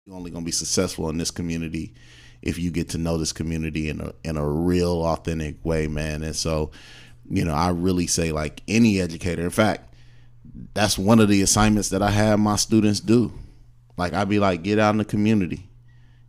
You're only going to be successful in this community if you get to know this community in a real authentic way, man. And so, I really say, like, any educator, in fact, that's one of the assignments that I have my students do. Like, I'd be like, get out in the community,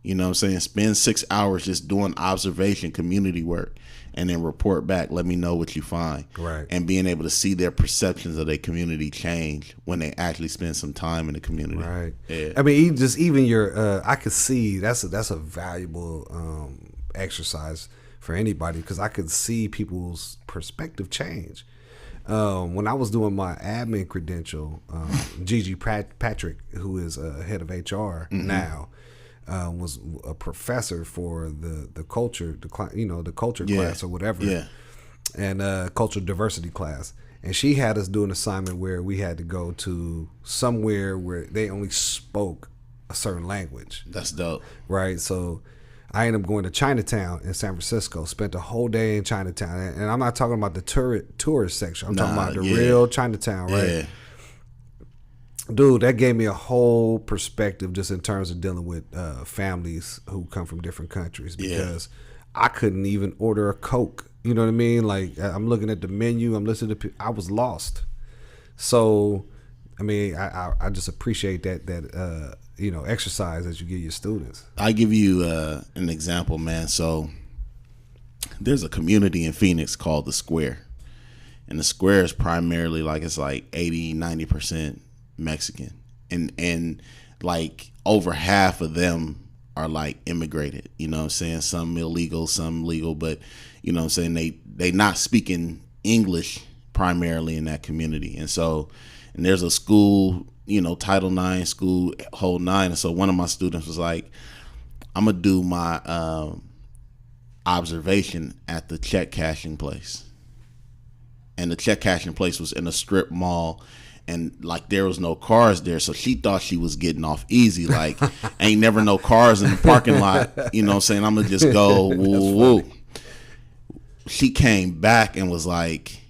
spend 6 hours just doing observation community work, and then report back, let me know what you find. Right. And being able to see their perceptions of their community change when they actually spend some time in the community. Right. Yeah. I mean, even your, I could see that's a valuable exercise for anybody, because I could see people's perspective change. When I was doing my admin credential, Gigi Patrick, who is head of HR now, was a professor for the culture, the culture class or whatever, and cultural diversity class. And she had us do an assignment where we had to go to somewhere where they only spoke a certain language. That's dope. Right. So I ended up going to Chinatown in San Francisco, spent a whole day in Chinatown. And I'm not talking about the tourist section. I'm talking about the real Chinatown, right? Yeah. Dude, that gave me a whole perspective just in terms of dealing with families who come from different countries, because I couldn't even order a Coke. You know what I mean? Like, I'm looking at the menu, I'm listening to I was lost. So, I mean, I just appreciate that exercise that you give your students. I give you an example, man. So there's a community in Phoenix called the Square. And the Square is primarily it's like 80, 90% Mexican. And like over half of them are like immigrated, you know what I'm saying? Some illegal, some legal, but you know what I'm saying? They not speaking English primarily in that community. And so, and there's a school, Title IX school, whole nine. And so one of my students was like, I'm going to do my observation at the check cashing place. And the check cashing place was in a strip mall, and like there was no cars there. So she thought she was getting off easy. Like, ain't never no cars in the parking lot. You know what I'm saying? I'm going to just go, woo, woo. She came back and was like,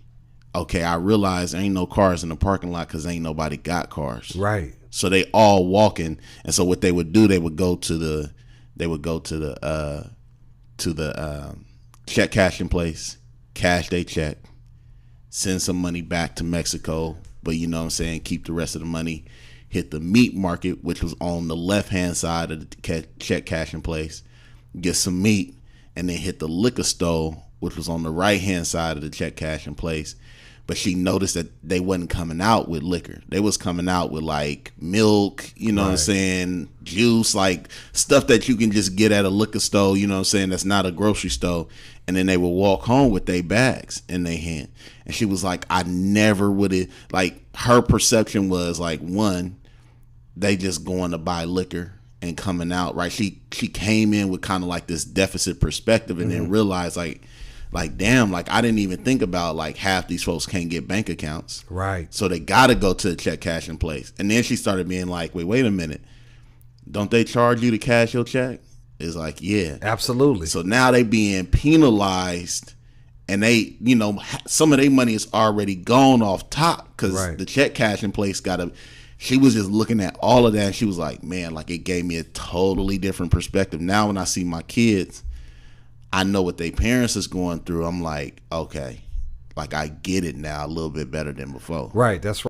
okay, I realized there ain't no cars in the parking lot because ain't nobody got cars. Right. So they all walking. And so what they would do, they would go to the check cashing place, cash their check, send some money back to Mexico, but you know what I'm saying, keep the rest of the money, hit the meat market, which was on the left-hand side of the check cashing place, get some meat, and then hit the liquor store, which was on the right-hand side of the check cashing place. But she noticed that they wasn't coming out with liquor. They was coming out with like milk, you know what I'm saying, juice, like stuff that you can just get at a liquor store, you know what I'm saying, that's not a grocery store. And then they would walk home with their bags in their hand. And she was like, I never would have, like, her perception was like, one, they just going to buy liquor and coming out, right? She came in with kind of like this deficit perspective, and then realized like, damn, like I didn't even think about like half these folks can't get bank accounts. Right. So they got to go to the check cashing place. And then she started being like, wait a minute. Don't they charge you to cash your check? It's like, yeah. Absolutely. So now they being penalized, and they, some of their money is already gone off top because the check cashing place she was just looking at all of that, and she was like, man, like it gave me a totally different perspective. Now when I see my kids, I know what their parents is going through. I'm like, okay, like I get it now a little bit better than before. Right, that's right.